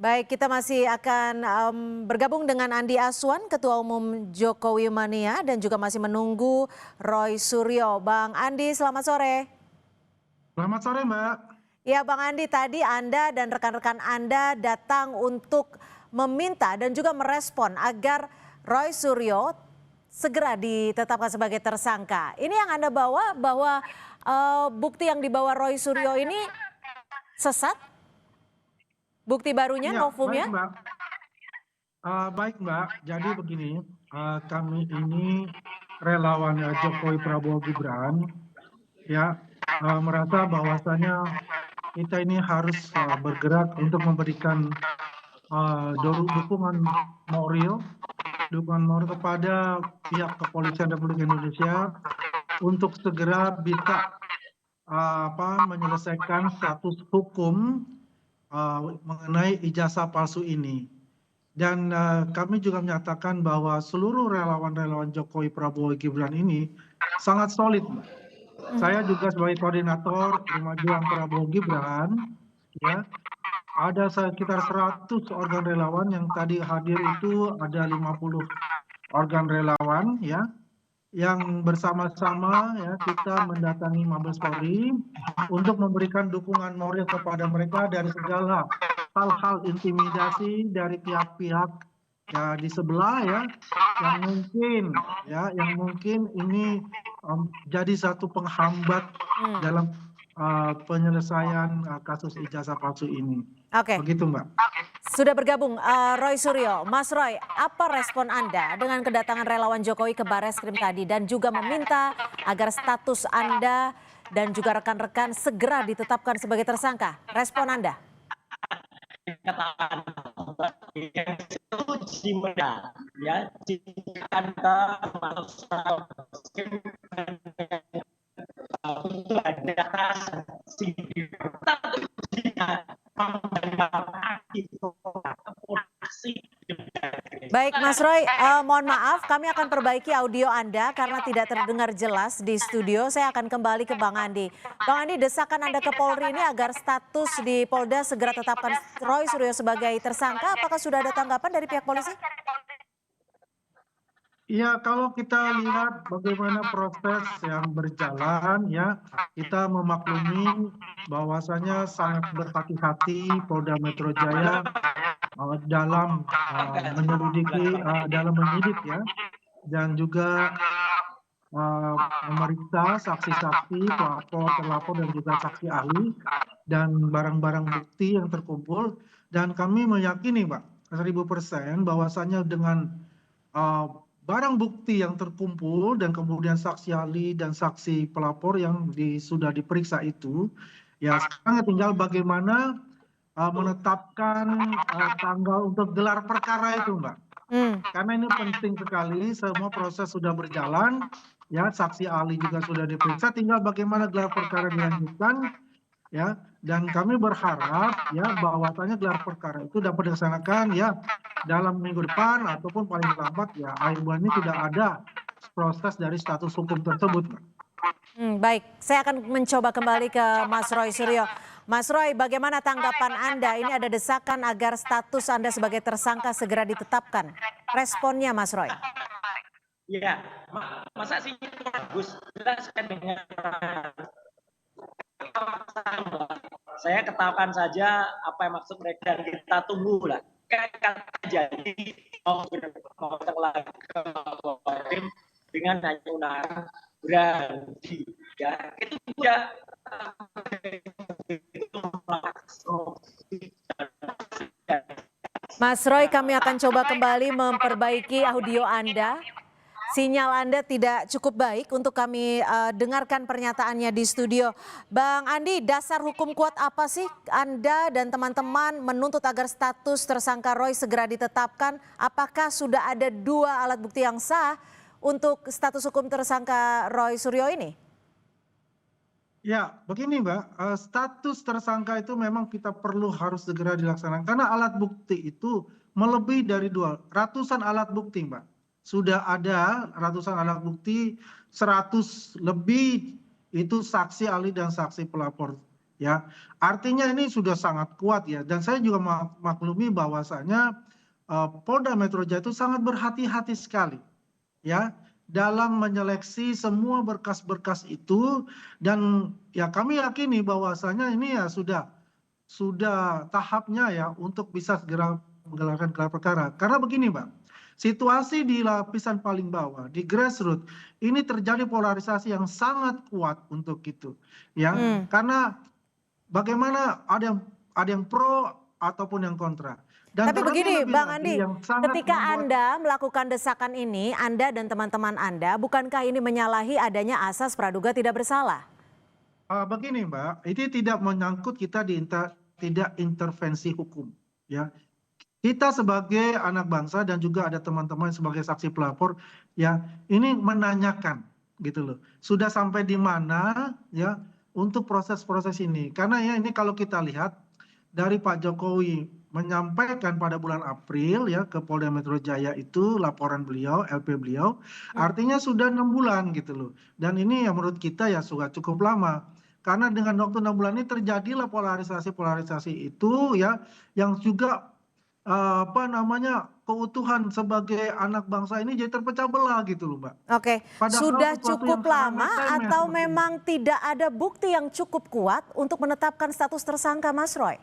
Baik, kita masih akan bergabung dengan Andi Aswan, Ketua Umum Jokowi Mania, dan juga masih menunggu Roy Suryo. Bang Andi, selamat sore. Selamat sore, Mbak. Ya, Bang Andi, tadi Anda dan rekan-rekan Anda datang untuk meminta dan juga merespon agar Roy Suryo segera ditetapkan sebagai tersangka. Ini yang Anda bawa bahwa bukti yang dibawa Roy Suryo ini sesat? Bukti barunya, Iya, baik, novumnya? Mbak. Baik, Mbak. Jadi begini, kami ini relawan Jokowi Prabowo Gibran, ya, merasa bahwasanya kita ini harus bergerak untuk memberikan dukungan moral kepada pihak kepolisian Republik Indonesia untuk segera bisa menyelesaikan status hukum mengenai ijazah palsu ini. Dan kami juga menyatakan bahwa seluruh relawan-relawan Jokowi Prabowo Gibran ini sangat solid, Mbak. Saya juga sebagai koordinator Rumah Juang Prabowo Gibran, ya, ada sekitar 100 organ relawan yang tadi hadir itu ada 50 organ relawan, ya, yang bersama-sama ya kita mendatangi Mabes Polri untuk memberikan dukungan moral kepada mereka dari segala hal-hal intimidasi dari pihak-pihak ya di sebelah ya yang mungkin ini jadi satu penghambat dalam penyelesaian kasus ijazah palsu ini. Oke. Begitu, Mbak. Sudah bergabung Roy Suryo. Mas Roy, apa respon Anda dengan kedatangan relawan Jokowi ke Barreskrim tadi dan juga meminta agar status Anda dan juga rekan-rekan segera ditetapkan sebagai tersangka? Respon Anda? Ya, jika Anda masuk ada Baik Mas Roy, mohon maaf kami akan perbaiki audio Anda karena tidak terdengar jelas di studio. Saya akan kembali ke Bang Andi. Bang Andi, desakan Anda ke Polri ini agar status di Polda segera tetapkan Roy Suryo sebagai tersangka. Apakah sudah ada tanggapan dari pihak polisi? Ya, kalau kita lihat bagaimana proses yang berjalan ya, kita memaklumi bahwasanya sangat berhati-hati Polda Metro Jaya dalam dalam menyidik ya, dan juga memeriksa saksi-saksi, pelapor, terlapor dan juga saksi ahli dan barang-barang bukti yang terkumpul. Dan kami meyakini, Pak, 1000% bahwasanya dengan barang bukti yang terkumpul dan kemudian saksi ahli dan saksi pelapor yang sudah diperiksa itu, ya sekarang tinggal bagaimana menetapkan tanggal untuk gelar perkara itu, Mbak. Karena ini penting sekali, semua proses sudah berjalan, ya saksi ahli juga sudah diperiksa, tinggal bagaimana gelar perkara dilanjutkan, ya. Dan kami berharap ya bahwasanya gelar perkara itu dapat dilaksanakan ya dalam minggu depan ataupun paling lambat ya akhir bulan ini tidak ada proses dari status hukum tersebut, Mbak. Baik, saya akan mencoba kembali ke Mas Roy Suryo. Mas Roy, bagaimana tanggapan Anda? Ini ada desakan agar status Anda sebagai tersangka segera ditetapkan. Responnya Mas Roy? Ya, masa sih bagus jelaskan dengan saya ketahukan saja apa yang maksud mereka dan kita tunggu lah. Kan jadi mau lagi dengan hanya undangan berhenti ya itu ya Mas Roy, kami akan coba kembali memperbaiki audio Anda. Sinyal Anda tidak cukup baik untuk kami dengarkan pernyataannya di studio. Bang Andi, dasar hukum kuat apa sih Anda dan teman-teman menuntut agar status tersangka Roy segera ditetapkan? Apakah sudah ada 2 alat bukti yang sah untuk status hukum tersangka Roy Suryo ini? Ya, begini Mbak, status tersangka itu memang kita perlu harus segera dilaksanakan karena alat bukti itu melebihi dari ratusan alat bukti, Mbak. Sudah ada ratusan alat bukti, 100 lebih itu saksi ahli dan saksi pelapor ya. Artinya ini sudah sangat kuat ya, dan saya juga maklumi bahwasanya Polda Metro Jaya itu sangat berhati-hati sekali ya dalam menyeleksi semua berkas-berkas itu, dan ya kami yakini bahwasanya ini ya sudah tahapnya ya untuk bisa segera menggelarkan gelar perkara. Karena begini Mbak, situasi di lapisan paling bawah, di grassroots, ini terjadi polarisasi yang sangat kuat untuk itu. Ya, karena bagaimana ada yang pro ataupun yang kontra. Dan Tapi begini lebih Bang lagi Andi, yang sangat ketika membuat Anda melakukan desakan ini, Anda dan teman-teman Anda, bukankah ini menyalahi adanya asas praduga tidak bersalah? begini Mbak, ini tidak menyangkut kita tidak intervensi hukum. Ya, kita sebagai anak bangsa dan juga ada teman-teman sebagai saksi pelapor, ya ini menanyakan gitu loh. Sudah sampai di mana ya untuk proses-proses ini? Karena ya ini kalau kita lihat dari Pak Jokowi menyampaikan pada bulan April ya ke Polda Metro Jaya itu laporan beliau, LP beliau, artinya sudah 6 bulan gitu loh. Dan ini ya menurut kita ya sudah cukup lama. Karena dengan waktu 6 bulan ini terjadilah polarisasi itu ya, yang juga apa namanya, keutuhan sebagai anak bangsa ini jadi terpecah belah gitu loh Mbak. Oke, Padahal sudah sesuatu cukup yang sangat lama remeh atau seperti ini. memang tidak ada bukti yang cukup kuat untuk menetapkan status tersangka Mas Roy?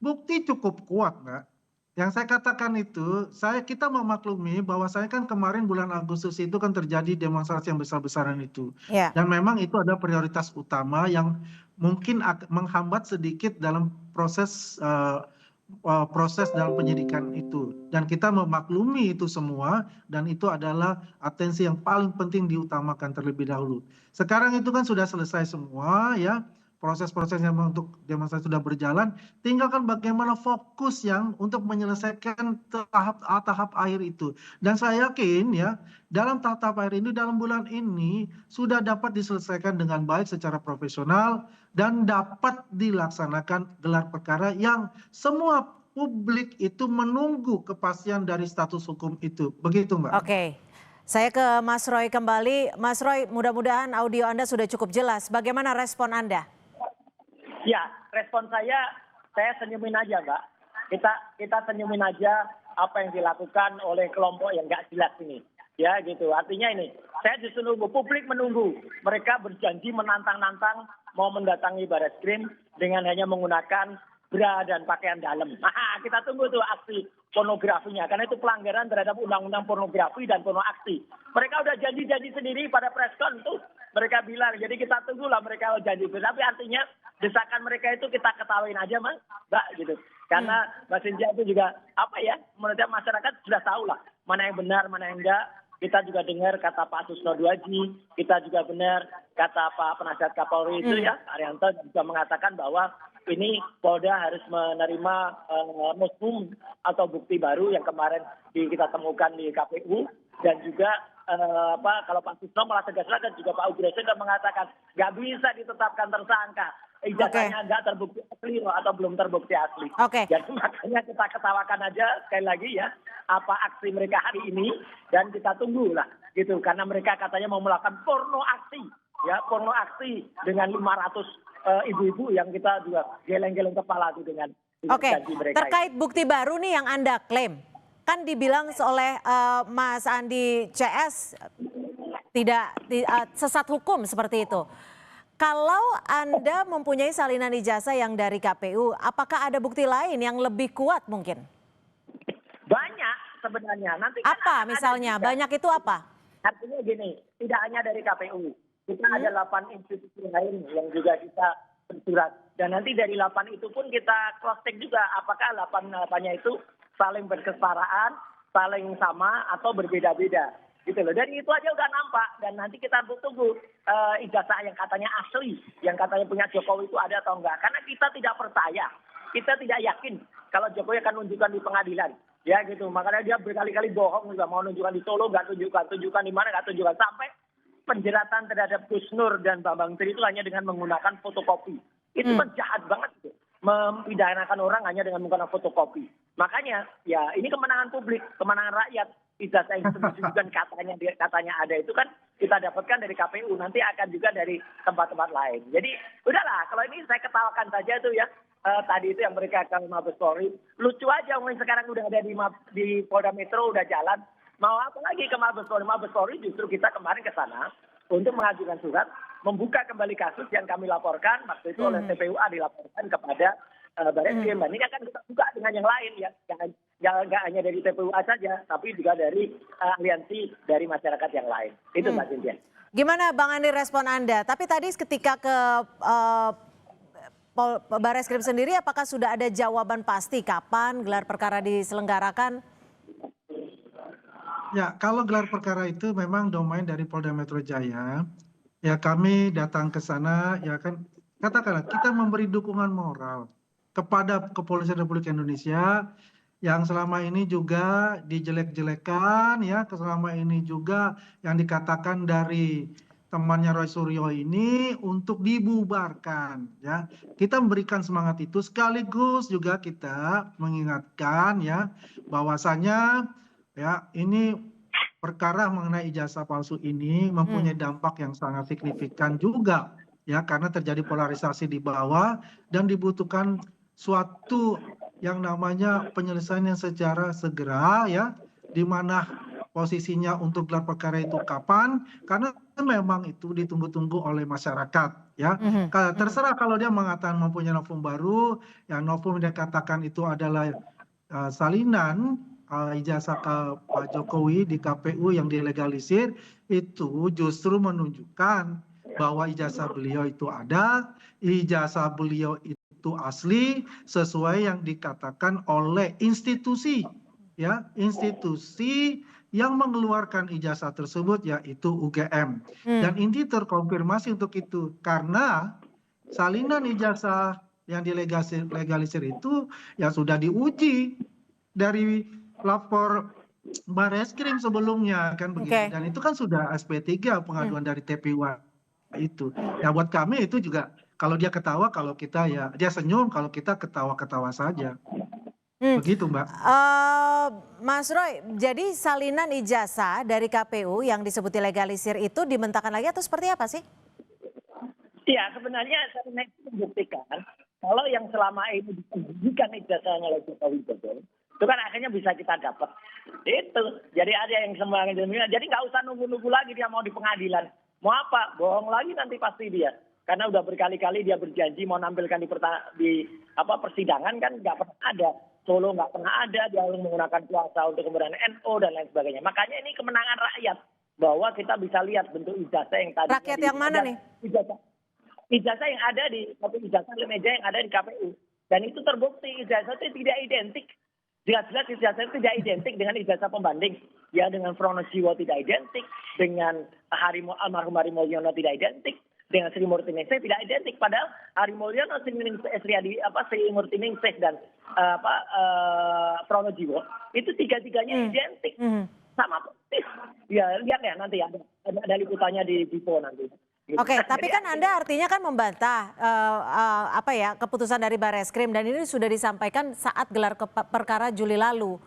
Bukti cukup kuat Mbak. Yang saya katakan itu, kita memaklumi bahwa saya kan kemarin bulan Agustus itu kan terjadi demonstrasi yang besar-besaran itu. Ya, Dan memang itu ada prioritas utama yang mungkin menghambat sedikit dalam proses dalam penyidikan itu. Dan kita memaklumi itu semua, dan itu adalah atensi yang paling penting diutamakan terlebih dahulu. Sekarang itu kan sudah selesai semua ya, proses-prosesnya untuk demonstrasi sudah berjalan, tinggalkan bagaimana fokus yang untuk menyelesaikan tahap akhir itu. Dan saya yakin ya, dalam tahap akhir ini, dalam bulan ini sudah dapat diselesaikan dengan baik secara profesional dan dapat dilaksanakan gelar perkara yang semua publik itu menunggu kepastian dari status hukum itu. Begitu Mbak. oke. Saya ke Mas Roy kembali. Mas Roy, mudah-mudahan audio Anda sudah cukup jelas. Bagaimana respon Anda? Ya, respon saya senyumin aja, Mbak. Kita senyumin aja apa yang dilakukan oleh kelompok yang nggak jelas ini. Ya, gitu. Artinya ini, saya justru nunggu, publik menunggu. Mereka berjanji menantang-nantang mau mendatangi Barreskrim dengan hanya menggunakan bra dan pakaian dalam. Nah, kita tunggu tuh aksi pornografinya, karena itu pelanggaran terhadap undang-undang pornografi dan porno aksi. Mereka udah janji-janji sendiri pada preskon tuh. Mereka bilang, jadi kita tunggulah mereka janji. Tapi artinya desakan mereka itu kita ketawain aja Mbak gitu. Karena Mbak Cynthia itu juga apa ya, menurut saya masyarakat sudah tahu lah mana yang benar, mana yang enggak. Kita juga dengar kata Pak Susno Duaji, kita juga benar kata Pak Penasihat Kapolri itu ya, Arianto juga mengatakan bahwa ini Polda harus menerima muslim atau bukti baru yang kemarin kita temukan di KPU, dan juga kalau Pak Susno malah tegas-tegas juga Pak Ugres sudah mengatakan nggak bisa ditetapkan tersangka, ijazahnya nggak terbukti asli atau belum terbukti asli. Oke. Jadi makanya kita ketawakan aja sekali lagi ya apa aksi mereka hari ini, dan kita tunggu lah gitu, karena mereka katanya mau melakukan porno aksi ya, porno aksi dengan 500 ibu-ibu yang kita juga geleng-geleng kepala tuh dengan janji mereka. Terkait bukti baru nih yang Anda klaim, kan dibilang oleh Mas Andi CS tidak sesat hukum seperti itu. Kalau Anda mempunyai salinan ijazah yang dari KPU, apakah ada bukti lain yang lebih kuat mungkin? Banyak sebenarnya. Nanti kan Apa misalnya? Banyak itu apa? Artinya gini, tidak hanya dari KPU. Kita ada 8 institusi lain yang juga kita bersurat. Dan nanti dari 8 itu pun kita cross check juga apakah 8-8-nya itu saling berkesetaraan, saling sama atau berbeda-beda. Gitu loh. Dan itu aja udah nampak, dan nanti kita tunggu ijazah yang katanya asli, yang katanya punya Jokowi itu ada atau enggak. Karena kita tidak percaya, kita tidak yakin kalau Jokowi akan nunjukkan di pengadilan. Ya gitu, makanya dia berkali-kali bohong juga, mau nunjukkan di Solo nggak tunjukkan di mana nggak tunjukkan, sampai penjeratan terhadap Gus Nur dan Bambang Tri itu hanya dengan menggunakan fotokopi. Itu kan jahat banget gitu, mempidanakan orang hanya dengan menggunakan fotokopi. Makanya ya ini kemenangan publik, kemenangan rakyat. Ijazah yang disebutkan katanya ada itu kan kita dapatkan dari KPU, nanti akan juga dari tempat-tempat lain. Jadi udahlah, kalau ini saya ketawakan saja tuh ya. Tadi itu yang mereka ke Mabes Polri, lucu aja mungkin sekarang udah ada di Polda Metro udah jalan, mau apa lagi ke Mabes Polri? Mabes Polri justru kita kemarin ke sana untuk mengajukan surat membuka kembali kasus yang kami laporkan waktu itu oleh TPUA dilaporkan kepada Barreskrim. Ini akan kita buka dengan yang lain ya, jangan hanya dari TPUA saja, tapi juga dari aliansi dari masyarakat yang lain. Itu Mbak Cynthia. Gimana Bang Andi respon Anda? Tapi tadi ketika ke Barreskrim sendiri, apakah sudah ada jawaban pasti kapan gelar perkara diselenggarakan? Ya, kalau gelar perkara itu memang domain dari Polda Metro Jaya. Ya, kami datang ke sana, ya kan, katakanlah kita memberi dukungan moral kepada Kepolisian Republik Indonesia yang selama ini juga dijelek-jelekan, ya, selama ini juga yang dikatakan dari temannya Roy Suryo ini untuk dibubarkan, ya. Kita memberikan semangat itu sekaligus juga kita mengingatkan ya bahwasanya ya ini perkara mengenai ijazah palsu ini mempunyai dampak yang sangat signifikan juga ya karena terjadi polarisasi di bawah dan dibutuhkan suatu yang namanya penyelesaian yang secara segera ya di mana posisinya untuk gelar perkara itu kapan karena memang itu ditunggu-tunggu oleh masyarakat ya. Terserah kalau dia mengatakan mempunyai novum baru, yang novum dia katakan itu adalah salinan ijazah ke Pak Jokowi di KPU yang dilegalisir, itu justru menunjukkan bahwa ijazah beliau itu ada, ijazah beliau itu asli sesuai yang dikatakan oleh institusi ya, institusi yang mengeluarkan ijazah tersebut yaitu UGM. Dan ini terkonfirmasi untuk itu karena salinan ijazah yang dilegalisir itu ya sudah diuji dari lapor Barreskrim sebelumnya kan begitu. Dan itu kan sudah SP3 pengaduan dari TPUA itu. Ya buat kami itu juga kalau dia ketawa, kalau kita ya dia senyum, kalau kita ketawa-ketawa saja. Begitu Mbak. Mas Roy, jadi salinan ijazah dari KPU yang disebut legalisir itu dibentangkan lagi atau seperti apa sih? Ya sebenarnya salinan itu membuktikan kalau yang selama ini disembunyikan ijazahnya oleh Jokowi itu kan akhirnya bisa kita dapat. Itu. Jadi ada yang sembarangan jaminan. Jadi nggak usah nunggu-nunggu lagi dia mau di pengadilan. Mau apa? Bohong lagi nanti pasti dia. Karena udah berkali-kali dia berjanji mau nampilkan di persidangan kan nggak pernah ada. Solo nggak pernah ada, dia harus menggunakan kuasa untuk kemudian NO dan lain sebagainya. Makanya ini kemenangan rakyat bahwa kita bisa lihat bentuk ijazah yang tadi. Rakyat yang mana nih? Ijazah yang ada di ijazah meja yang ada di KPU. Dan itu terbukti ijazah itu tidak identik. Jelas-jelas ijazah itu tidak identik dengan ijazah pembanding. Ya dengan Pronojiwo tidak identik, dengan almarhum Hari Mulyono tidak identik, dengan Sri Murtiningsih tidak identik. Padahal Hari Mulyono, Sri Murtiningsih dan Pronojiwo itu tiga-tiganya identik. Sama persis. Ya lihat ya nanti ada liputannya di Dipo nanti. Oke, tapi kan Anda artinya kan membantah keputusan dari Barreskrim dan ini sudah disampaikan saat gelar perkara Juli lalu.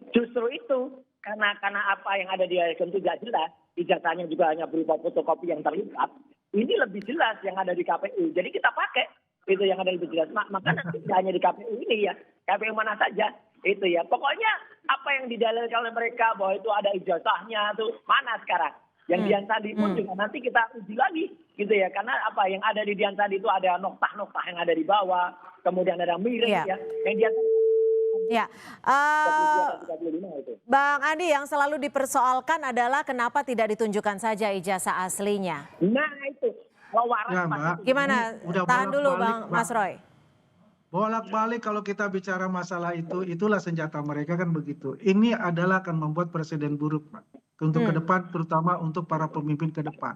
Justru itu karena apa yang ada di Barreskrim itu tidak jelas, ijazahnya juga hanya berupa fotokopi yang terlipat. Ini lebih jelas yang ada di KPU. Jadi kita pakai itu yang ada lebih jelas. Maka nanti hanya di KPU ini ya, KPU mana saja itu ya. Pokoknya apa yang didalilkan oleh mereka bahwa itu ada ijazahnya tuh mana sekarang? Yang Dian Sandi pun juga nanti kita uji lagi gitu ya. Karena apa yang ada di Dian Sandi itu ada noktah-noktah yang ada di bawah, kemudian ada miring ya. Yang Dian ya. Bang Andi, yang selalu dipersoalkan adalah kenapa tidak ditunjukkan saja ijazah aslinya. Nah itu. Ya, Mbak. Gimana? Tahan dulu Bang Mas Roy. Bolak-balik kalau kita bicara masalah itu, itulah senjata mereka kan begitu. Ini adalah akan membuat presiden buruk, Pak. Untuk ke depan, terutama untuk para pemimpin ke depan.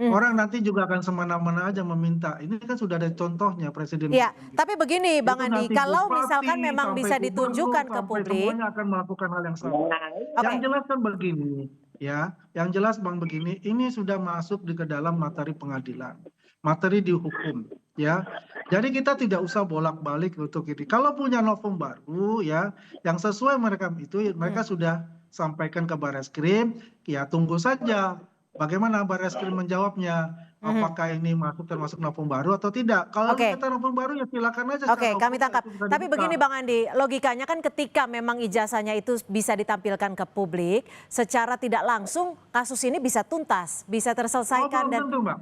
Orang nanti juga akan semena-mena aja meminta. Ini kan sudah ada contohnya presiden. Ya, tapi begini Bang Andi, kalau misalkan memang bisa ditunjukkan ke publik. Semuanya akan melakukan hal yang sama. Yang jelas kan begini, ya. Yang jelas Bang begini, ini sudah masuk ke dalam materi pengadilan. Materi dihukum, ya. Jadi kita tidak usah bolak-balik untuk ini. Kalau punya novum baru, ya, yang sesuai mereka itu, mereka sudah sampaikan ke Barreskrim, ya tunggu saja Bagaimana Barreskrim menjawabnya? Apakah ini termasuk novum baru atau tidak? Kalau Oke. kita novum baru ya silakan aja. Oke, secara kami hukum tangkap. itu bisa Tapi dibuka. begini Bang Andi, logikanya kan ketika memang ijazahnya itu bisa ditampilkan ke publik, secara tidak langsung kasus ini bisa tuntas, bisa terselesaikan belum dan tentu, Mbak.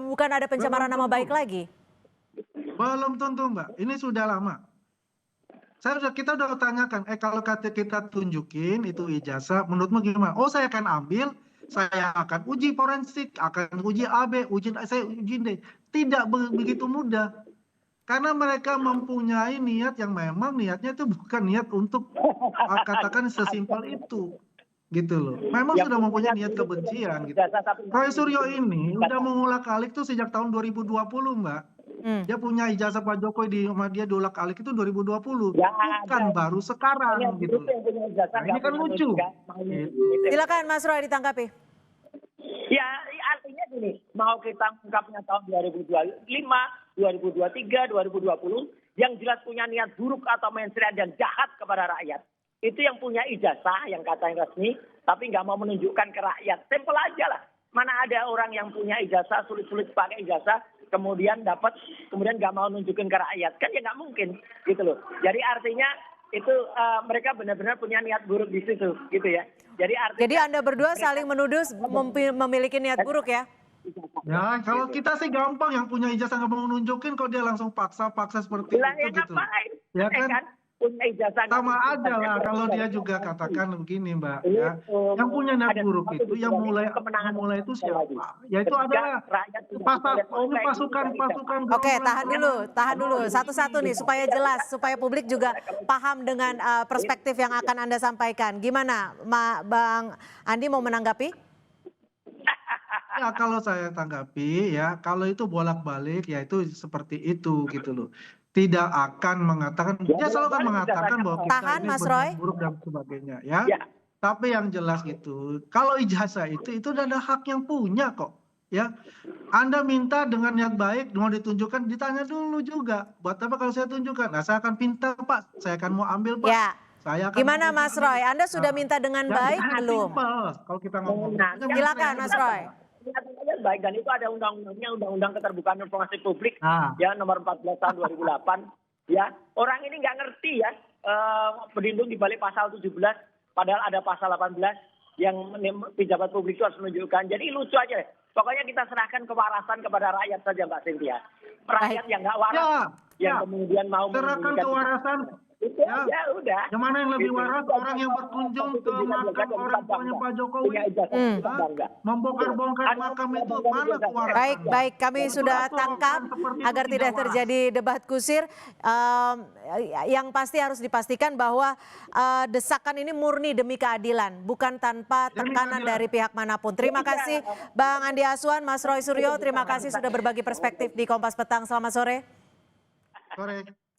bukan ada pencemaran Belum nama tentu. baik lagi. Belum tentu, Mbak. Ini sudah lama. Kita udah tanyakan, kalau kita tunjukin itu ijazah, menurutmu gimana? Oh, saya akan ambil, saya akan uji forensik, akan uji AB, saya uji D. Tidak begitu mudah. Karena mereka mempunyai niat yang memang niatnya itu bukan niat untuk katakan sesimpel itu. Gitu loh. Memang sudah mempunyai niat kebencian gitu. Roy Suryo ini udah mengulak-alik tuh sejak tahun 2020, Mbak. Dia punya ijazah Pak Jokowi di dia diulak-alik itu 2020. Bukan baru sekarang gitu. Nah, ini kan lucu. Silakan Mas Roy ditanggapi. Ya, artinya gini, mau kita ungkapnya tahun 2025, 2023, 2020, yang jelas punya niat buruk atau mensreat dan jahat kepada rakyat. Itu yang punya ijazah, yang katanya resmi, tapi nggak mau menunjukkan ke rakyat. Simpel aja lah. Mana ada orang yang punya ijazah, sulit-sulit pakai ijazah, kemudian dapat, kemudian nggak mau nunjukin ke rakyat. Kan ya nggak mungkin, gitu loh. Jadi artinya itu mereka benar-benar punya niat buruk di situ, gitu ya. Jadi Anda berdua saling menuduh memiliki niat buruk ya? Ya, kalau kita sih gampang, yang punya ijazah nggak mau nunjukin kok dia langsung paksa seperti Lah, itu gitu. ngapain? Ya kan? Punya ijazah Sama aja lah kalau dia juga katakan begini, Mbak, ya. Yang punya niat buruk itu yang mulai itu siapa? Ya itu adalah pasukan. Oke, tahan dulu satu-satu nih supaya jelas, supaya publik juga paham dengan perspektif yang akan Anda sampaikan. Gimana, Bang Andi mau menanggapi? Ya kalau saya tanggapi ya, kalau itu bolak-balik ya itu seperti itu gitu loh. Tidak akan mengatakan, dia selalu akan mengatakan bahwa kita Tahan, ini Mas Roy. buruk dan sebagainya ya. Tapi yang jelas gitu, kalau ijazah itu ada hak yang punya kok. Ya, Anda minta dengan niat baik, mau ditunjukkan, ditanya dulu juga. Buat apa kalau saya tunjukkan? Nah, saya akan pinta Pak, saya akan mau ambil Pak. Ya. Saya akan Gimana Mas Roy? Anda sudah minta dengan baik belum? Kalau kita ngomong. Silakan Mas Roy. Baik, dan itu ada undang-undangnya, Undang-Undang Keterbukaan Informasi Publik ya nomor 14 tahun 2008 ya. Orang ini nggak ngerti ya, berlindung di balik pasal 17 padahal ada pasal 18 yang pejabat publik itu harus menunjukkan. Jadi lucu aja deh. Pokoknya kita serahkan kewarasan kepada rakyat saja Mbak Cynthia. Rakyat yang nggak waras yang kemudian mau serahkan kewarasan. Ya udah. Yang mana yang lebih waras? Orang yang berkunjung ke makam orang tuanya Pak Jokowi, membongkar-bongkar makam itu, mana kewarasan? Baik, kami sudah tangkap agar tidak terjadi debat kusir. Yang pasti harus dipastikan bahwa desakan ini murni demi keadilan, bukan tanpa tekanan dari pihak manapun. Terima kasih Bang Andi Aswan, Mas Roy Suryo, terima kasih sudah berbagi perspektif di Kompas Petang. Selamat sore. Sore.